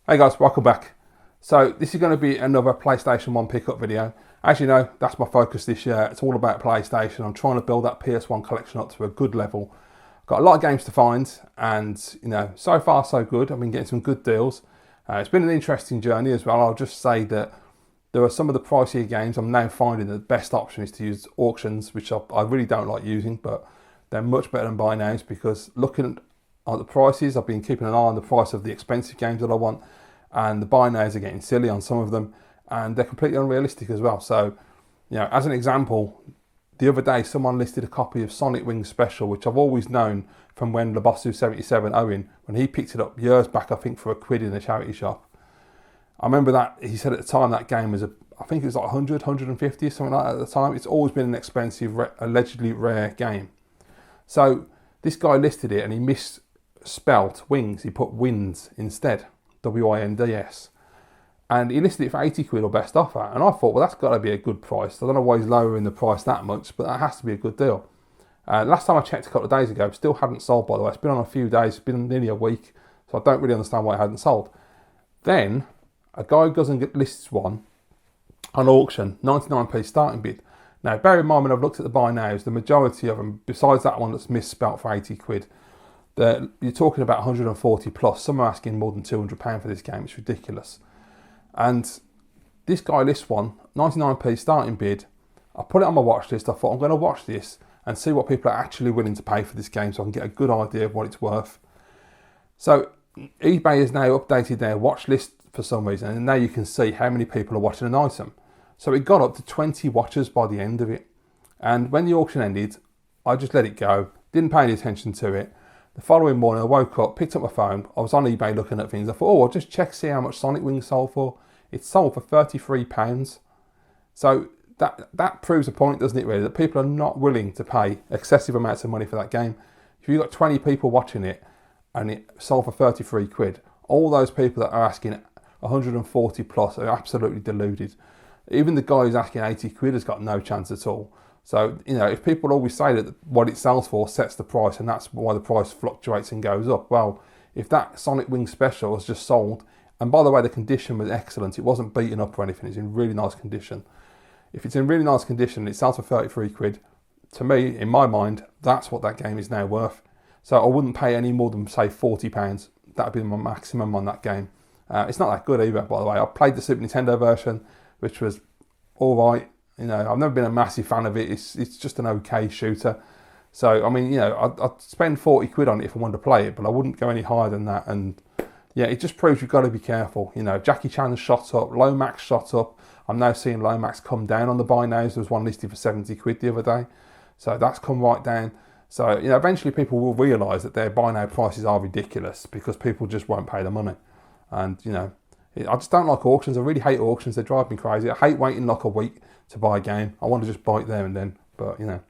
Hey guys, welcome back. So this is going to be another PlayStation 1 pickup video. As you know, that's my focus this year. It's all about PlayStation. I'm trying to build that PS1 collection up to a good level. Got a lot of games to find and, you know, so far so good. I've been getting some good deals. It's been an interesting journey as well. I'll just say that there are some of the pricier games I'm now finding that the best option is to use auctions, which I really don't like using, but they're much better than buy nows because looking at the prices, I've been keeping an eye on the price of the expensive games that I want, and the buy nows are getting silly on some of them, and they're completely unrealistic as well. So, you know, as an example, the other day someone listed a copy of Sonic Wings Special, which I've always known from when Labosu77 Owen, when he picked it up years back, I think for £1 in a charity shop. I remember that he said at the time that game was, I think it was like 100, 150 or something like that at the time. It's always been an expensive, allegedly rare game. So this guy listed it and he misspelt wings. He put wins instead, W-I-N-D-S. And he listed it for 80 quid or best offer. And I thought, well, that's got to be a good price. I don't know why he's lowering the price that much, but that has to be a good deal. Last time I checked a couple of days ago, it still hadn't sold, by the way. It's been on a few days. It's been nearly a week. So I don't really understand why it hadn't sold. Then a guy goes and lists one on auction, 99p starting bid. Now, bear in mind, when I've looked at the buy nows, the majority of them, besides that one that's misspelt for 80 quid, you're talking about 140 plus. Some are asking more than £200 for this game. It's ridiculous. And this guy lists one, 99p starting bid. I put it on my watch list. I thought, I'm going to watch this and see what people are actually willing to pay for this game so I can get a good idea of what it's worth. So eBay has now updated their watch list for some reason, and now you can see how many people are watching an item. So it got up to 20 watchers by the end of it. And when the auction ended, I just let it go, didn't pay any attention to it. The following morning I woke up, picked up my phone, I was on eBay looking at things. I thought, I'll just check, see how much Sonic Wings sold for. It sold for £33. So that proves a point, doesn't it really, that people are not willing to pay excessive amounts of money for that game. If you've got 20 people watching it and it sold for 33 quid, all those people that are asking 140 plus are absolutely deluded. Even the guy who's asking 80 quid has got no chance at all. So, you know, if people always say that what it sells for sets the price and that's why the price fluctuates and goes up, well, if that Sonic Wings Special has just sold, and by the way, the condition was excellent, it wasn't beaten up or anything, it's in really nice condition. If it's in really nice condition and it sells for 33 quid, to me, in my mind, that's what that game is now worth. So I wouldn't pay any more than, say, £40. That would be my maximum on that game. It's not that good either, by the way. I played the Super Nintendo version, which was all right. You know, I've never been a massive fan of it. It's just an okay shooter. So, I mean, you know, I'd spend 40 quid on it if I wanted to play it, but I wouldn't go any higher than that. And yeah, it just proves you've got to be careful. You know, Jackie Chan's shot up, Lomax shot up. I'm now seeing Lomax come down on the buy nows. There was one listed for 70 quid the other day. So that's come right down. So, you know, eventually people will realise that their buy now prices are ridiculous because people just won't pay the money. And, you know, I just don't like auctions. I really hate auctions. They drive me crazy. I hate waiting like a week to buy a game. I want to just buy it there and then. But, you know,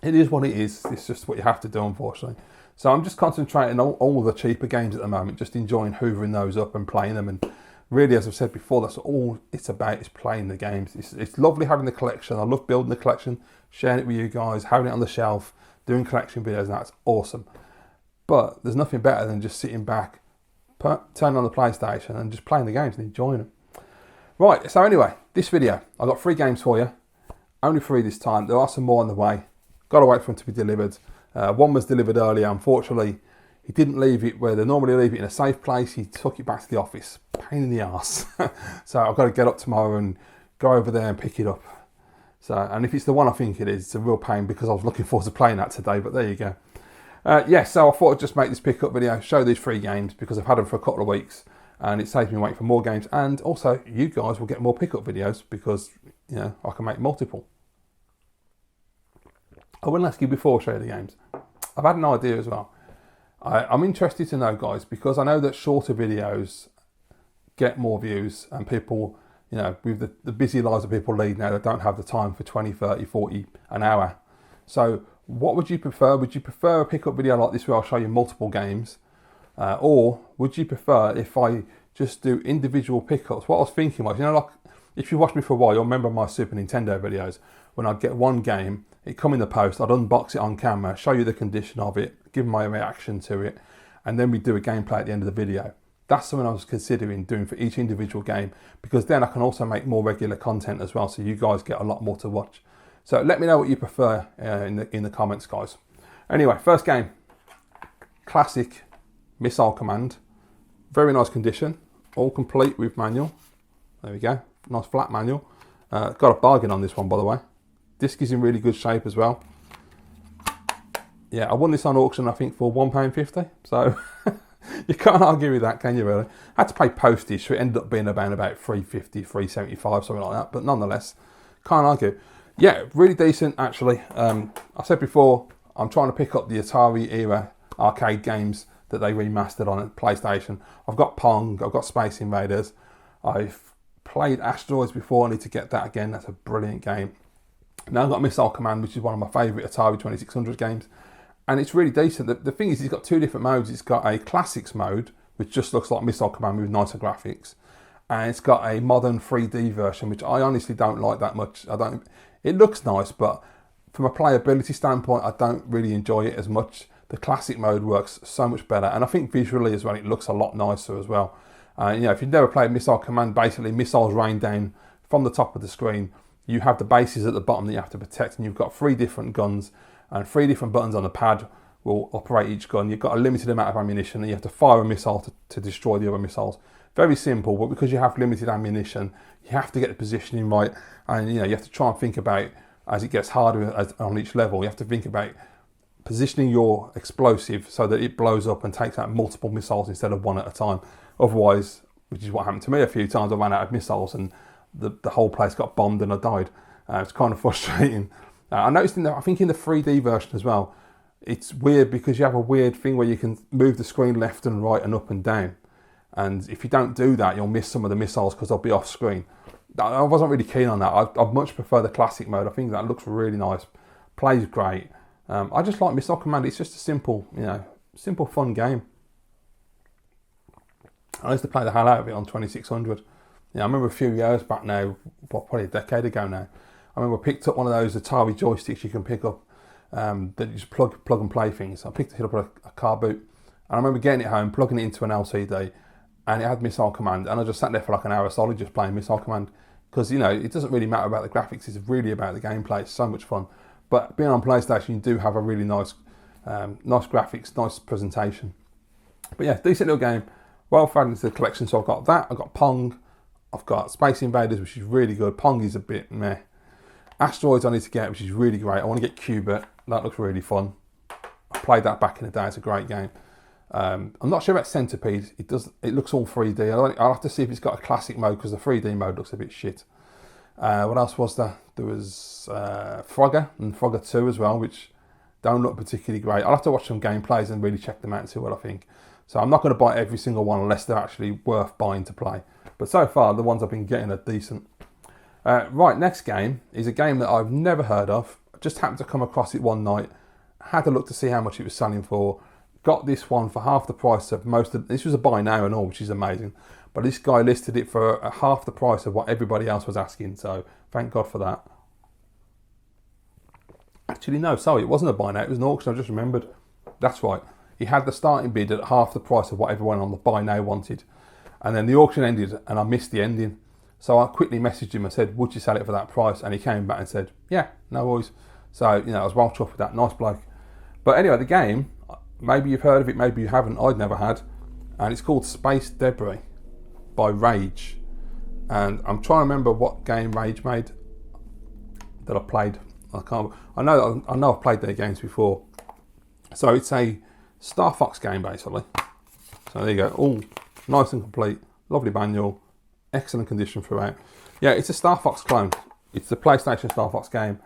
it is what it is. It's just what you have to do, unfortunately. So I'm just concentrating on all the cheaper games at the moment, just enjoying hoovering those up and playing them. And really, as I've said before, that's all it's about, is playing the games. It's lovely having the collection. I love building the collection, sharing it with you guys, having it on the shelf, doing collection videos, and that's awesome. But there's nothing better than just sitting back, turning on the PlayStation and just playing the games and enjoying them. Right, so anyway, this video, I've got 3 games for you. Only 3 this time. There are some more on the way. Got to wait for them to be delivered. One was delivered earlier. Unfortunately, he didn't leave it where they normally leave it, in a safe place. He took it back to the office. Pain in the arse. So I've got to get up tomorrow and go over there and pick it up. So, and if it's the one I think it is, it's a real pain because I was looking forward to playing that today, but there you go. So I thought I'd just make this pickup video, show these 3 games because I've had them for a couple of weeks and it saves me waiting for more games, and also you guys will get more pickup videos because, you know, I can make multiple. I will ask you before I show you the games. I've had an idea as well. I'm interested to know, guys, because I know that shorter videos get more views and people, you know, with the busy lives that people lead now, they don't have the time for 20, 30, 40 an hour. So what would you prefer? Would you prefer a pickup video like this where I'll show you multiple games? Or would you prefer if I just do individual pickups? What I was thinking was, you know, like if you watched me for a while, you'll remember my Super Nintendo videos. When I'd get one game, it'd come in the post, I'd unbox it on camera, show you the condition of it, give my reaction to it, and then we'd do a gameplay at the end of the video. that's something I was considering doing for each individual game, because then I can also make more regular content as well, so you guys get a lot more to watch. So let me know what you prefer in the comments, guys. Anyway, first game, classic Missile Command. Very nice condition, all complete with manual. There we go, nice flat manual. Got a bargain on this one, by the way. Disc is in really good shape as well. Yeah, I won this on auction, I think, for £1.50. So you can't argue with that, can you, really? I had to pay postage, so it ended up being about £3.50, £3.75, something like that. But nonetheless, can't argue. Yeah, really decent, actually. I said before, I'm trying to pick up the Atari era arcade games that they remastered on PlayStation. I've got Pong, I've got Space Invaders. I've played Asteroids before, I need to get that again. That's a brilliant game. Now I've got Missile Command, which is one of my favourite Atari 2600 games. And it's really decent. The thing is, it's got two different modes. It's got a Classics mode, which just looks like Missile Command with nicer graphics. And it's got a modern 3D version, which I honestly don't like that much. It looks nice, but from a playability standpoint, I don't really enjoy it as much. The Classic mode works so much better. And I think visually as well, it looks a lot nicer as well. If you've never played Missile Command, basically missiles rain down from the top of the screen. You have the bases at the bottom that you have to protect, and you've got 3 different guns and 3 different buttons on the pad will operate each gun. You've got a limited amount of ammunition, and you have to fire a missile to destroy the other missiles. Very simple, but because you have limited ammunition, you have to get the positioning right, and you have to try and think about, as it gets harder on each level, you have to think about positioning your explosive so that it blows up and takes out multiple missiles instead of one at a time. Otherwise, which is what happened to me a few times, I ran out of missiles and the whole place got bombed and I died. It's kind of frustrating. I noticed I think in the 3D version as well, it's weird because you have a weird thing where you can move the screen left and right and up and down. And if you don't do that, you'll miss some of the missiles because they'll be off screen. I wasn't really keen on that. I much prefer the Classic mode. I think that looks really nice, plays great. I just like Missile Command. It's just a simple, simple fun game. I used to play the hell out of it on 2600. I remember a few years back now, probably a decade ago now, I remember I picked up one of those Atari joysticks you can pick up that you just plug and play things. I picked it up a car boot, and I remember getting it home, plugging it into an LCD, and it had Missile Command, and I just sat there for like an hour solid just playing Missile Command, because it doesn't really matter about the graphics, it's really about the gameplay. It's so much fun. But being on PlayStation, you do have a really nice graphics, nice presentation. But yeah, decent little game, well fed into the collection. So I've got that, I've got Pong, I've got Space Invaders, which is really good. Pong is a bit meh. Asteroids I need to get, which is really great. I want to get Cubit, that looks really fun. I played that back in the day, it's a great game. I'm not sure about Centipede, it looks all 3D. I'll have to see if it's got a Classic mode, because the 3D mode looks a bit shit. What else was there? There was Frogger and Frogger 2 as well, which don't look particularly great. I'll have to watch some gameplays and really check them out and see what I think. So I'm not going to buy every single one unless they're actually worth buying to play. But so far, the ones I've been getting are decent. Right, next game is a game that I've never heard of. I just happened to come across it one night. Had a look to see how much it was selling for. Got this one for half the price of most of... This was a buy now and all, which is amazing. But this guy listed it for half the price of what everybody else was asking. So thank God for that. Actually, no, sorry, it wasn't a buy now. It was an auction, I just remembered. That's right. He had the starting bid at half the price of what everyone on the buy now wanted. And then the auction ended and I missed the ending. So I quickly messaged him and said, would you sell it for that price? And he came back and said, yeah, no worries. So, I was well chuffed with that. Nice bloke. But anyway, the game, maybe you've heard of it, maybe you haven't. I'd never had. And it's called Space Debris by Rage. And I'm trying to remember what game Rage made that I played. I know I've played their games before. So it's a Star Fox game, basically. So there you go. All nice and complete. Lovely manual. Excellent condition throughout. Yeah, it's a Star Fox clone. It's the PlayStation Star Fox game.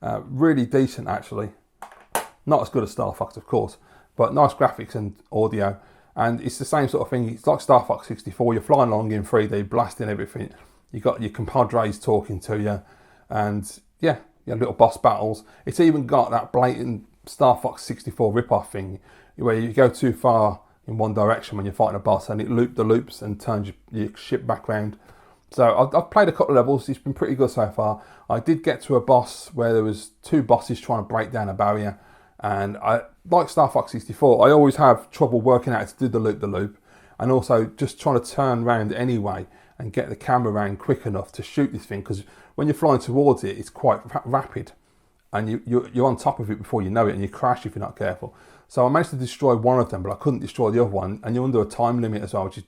Really decent, actually. Not as good as Star Fox, of course, but nice graphics and audio. And it's the same sort of thing. It's like Star Fox 64. You're flying along in 3D, blasting everything. You got your compadres talking to you, and yeah, your little boss battles. It's even got that blatant Star Fox 64 rip-off thing, where you go too far in one direction when you're fighting a boss, and it loops the loops and turns your ship back round. So I've played a couple of levels. It's been pretty good so far. I did get to a boss where there was 2 bosses trying to break down a barrier, and I like Star Fox 64. I always have trouble working out how to do the loop. and also just trying to turn around anyway and get the camera around quick enough to shoot this thing, because when you're flying towards it, it's quite rapid, and you're on top of it before you know it, and you crash if you're not careful. So I managed to destroy one of them, but I couldn't destroy the other one, and you're under a time limit as well, which is,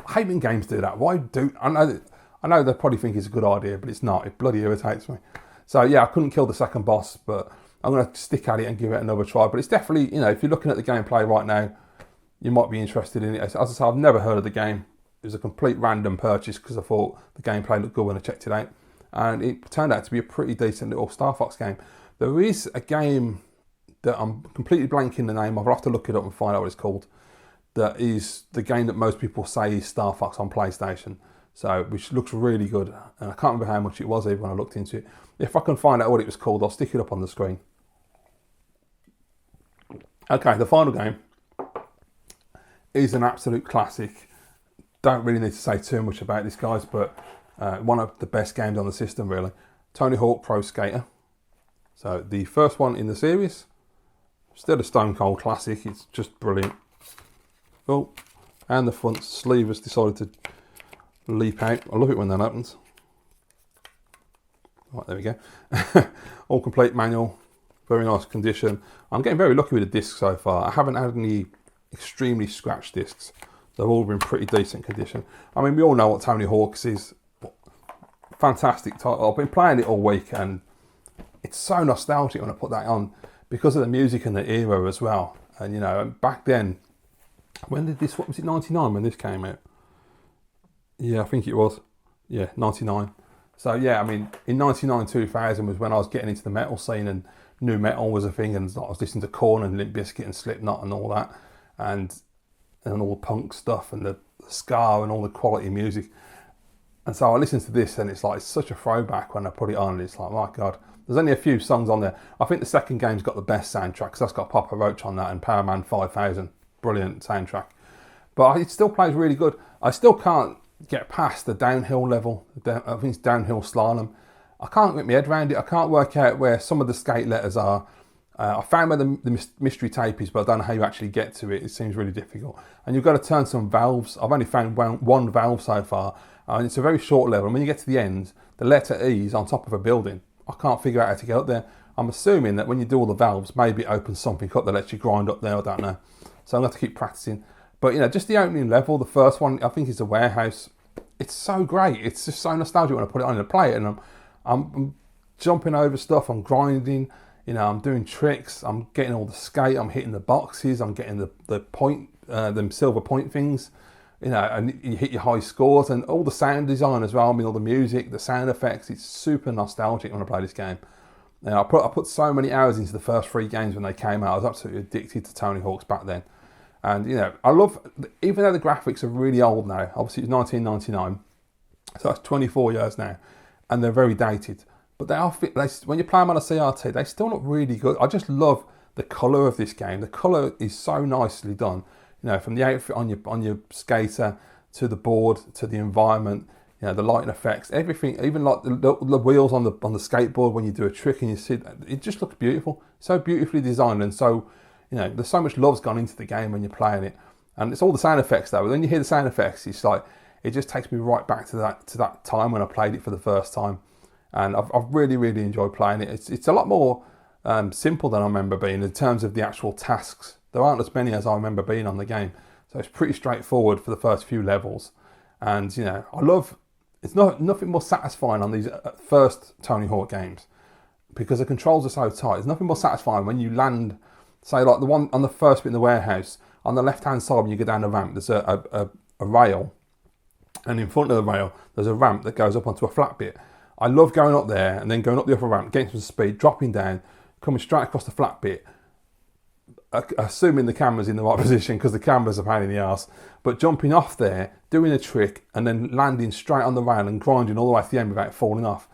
I hate when games do that. Why do, I know they probably think it's a good idea, but it's not. It bloody irritates me. So yeah, I couldn't kill the second boss, but I'm going to stick at it and give it another try. But it's definitely, you know, if you're looking at the gameplay right now, you might be interested in it. As I say, I've never heard of the game. It was a complete random purchase because I thought the gameplay looked good when I checked it out. And it turned out to be a pretty decent little Star Fox game. There is a game that I'm completely blanking the name of. I'll have to look it up and find out what it's called. That is the game that most people say is Star Fox on PlayStation. So, which looks really good. And I can't remember how much it was even when I looked into it. If I can find out what it was called, I'll stick it up on the screen. Okay, the final game is an absolute classic. Don't really need to say too much about this, guys, but one of the best games on the system, really. Tony Hawk Pro Skater. So the first one in the series. Still a stone cold classic. It's just brilliant. Oh, and the front sleeve has decided to leap out. I love it when that happens. Right, there we go. All complete manual. Very nice condition. I'm getting very lucky with the discs so far. I haven't had any extremely scratched discs. They've all been pretty decent condition. I mean, we all know what Tony Hawk's is. Fantastic title. I've been playing it all week, and it's so nostalgic when I put that on because of the music and the era as well. And you know, back then, when did this? What was it? 99 when this came out? Yeah, I think it was. Yeah, 99. So yeah, I mean, in 99, 2000 was when I was getting into the metal scene, and new metal was a thing, and I was listening to Korn and Limp Bizkit and Slipknot and all that, and all the punk stuff and the ska and all the quality music. And so I listened to this, and it's like such a throwback when I put it on. And it's like, my God, there's only a few songs on there. I think the second game's got the best soundtrack, because that's got Papa Roach on that and Power Man 5000. Brilliant soundtrack. But it still plays really good. I still can't get past the downhill level. I think it's downhill slalom. I can't get my head around it. I can't work out where some of the skate letters are. I found where the mystery tape is, but I don't know how you actually get to it. It seems really difficult. And you've got to turn some valves. I've only found one valve so far, and it's a very short level. And when you get to the end, the letter E is on top of a building. I can't figure out how to get up there. I'm assuming that when you do all the valves, maybe it opens something up that lets you grind up there. I don't know. So I'm going to have to keep practicing. But, you know, just the opening level, the first one, I think is a warehouse. It's so great. It's just so nostalgic when I put it on and play it. And I'm jumping over stuff. I'm grinding. You know, I'm doing tricks. I'm getting all the skate. I'm hitting the boxes. I'm getting the point, them silver point things. You know, and you hit your high scores, and all the sound design as well. I mean, all the music, the sound effects. It's super nostalgic when I play this game. Now, I put so many hours into the first 3 games when they came out. I was absolutely addicted to Tony Hawk's back then. And, you know, I love, even though the graphics are really old now, obviously it's 1999, so that's 24 years now, and they're very dated. But when you play them on a CRT, they still look really good. I just love the colour of this game. The colour is so nicely done. You know, from the outfit on your skater to the board to the environment. You know, the lighting effects, everything. Even like the wheels on the skateboard when you do a trick and you see it just looks beautiful. So beautifully designed, and so, you know, there's so much love's gone into the game when you're playing it. And it's all the sound effects though. When you hear the sound effects, it's like it just takes me right back to that time when I played it for the first time. And I've really, really enjoyed playing it. It's a lot more simple than I remember being in terms of the actual tasks. There aren't as many as I remember being on the game. So it's pretty straightforward for the first few levels. And, you know, it's nothing more satisfying on these first Tony Hawk games, because the controls are so tight. There's nothing more satisfying when you land, say like the one on the first bit in the warehouse, on the left-hand side when you go down the ramp, there's a rail. And in front of the rail, there's a ramp that goes up onto a flat bit. I love going up there and then going up the upper ramp, getting some speed, dropping down, coming straight across the flat bit, assuming the camera's in the right position, because the camera's a pain in the arse, but jumping off there, doing a trick, and then landing straight on the rail and grinding all the way to the end without falling off.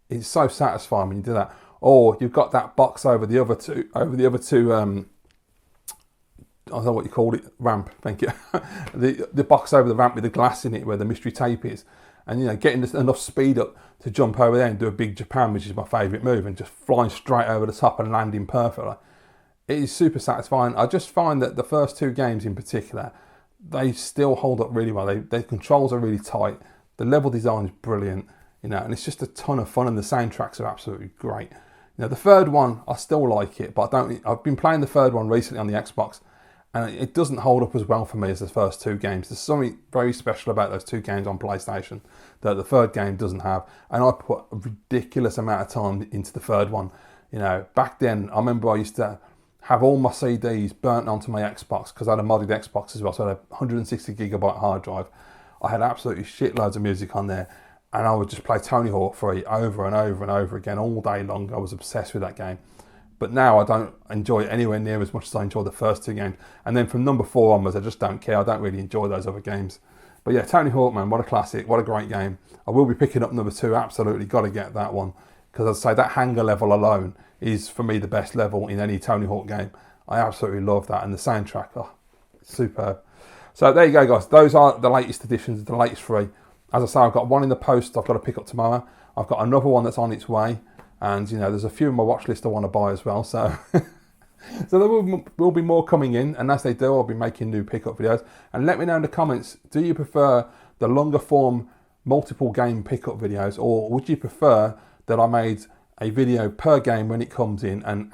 It's so satisfying when you do that. Or you've got that box over the other two, I don't know what you called it, ramp, thank you. the box over the ramp with the glass in it where the mystery tape is. And, you know, getting enough speed up to jump over there and do a big Japan, which is my favourite move, and just flying straight over the top and landing perfectly. It is super satisfying. I just find that the first 2 games in particular, they still hold up really well. Their controls are really tight. The level design is brilliant, you know, and it's just a ton of fun, and the soundtracks are absolutely great. You know, the third one, I still like it, but I've been playing the third one recently on the Xbox, and it doesn't hold up as well for me as the first two games. There's something very special about those two games on PlayStation that the third game doesn't have, and I put a ridiculous amount of time into the third one. You know, back then, I remember I used to have all my CDs burnt onto my Xbox because I had a modded Xbox as well, so I had a 160 gigabyte hard drive. I had absolutely shitloads of music on there, and I would just play Tony Hawk 3 over and over and over again all day long. I was obsessed with that game. But now I don't enjoy it anywhere near as much as I enjoy the first two games. And then from number 4 onwards, I just don't care. I don't really enjoy those other games. But yeah, Tony Hawk, man, what a classic. What a great game. I will be picking up number 2. Absolutely got to get that one. Because as I say, that hangar level alone is, for me, the best level in any Tony Hawk game. I absolutely love that. And the soundtrack, oh, superb. So there you go, guys. Those are the latest editions, the latest 3. As I say, I've got one in the post I've got to pick up tomorrow. I've got another one that's on its way. And, you know, there's a few on my watch list I want to buy as well. So so there will be more coming in. And as they do, I'll be making new pickup videos. And let me know in the comments, do you prefer the longer form multiple game pickup videos? Or would you prefer that I made a video per game when it comes in and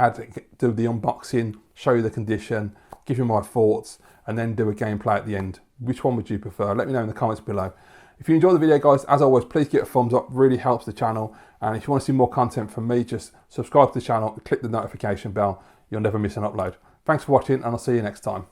do the unboxing, show you the condition, give you my thoughts, and then do a gameplay at the end? Which one would you prefer? Let me know in the comments below. If you enjoyed the video, guys, as always, please give it a thumbs up. Really helps the channel. And if you want to see more content from me, just subscribe to the channel, click the notification bell. You'll never miss an upload. Thanks for watching, and I'll see you next time.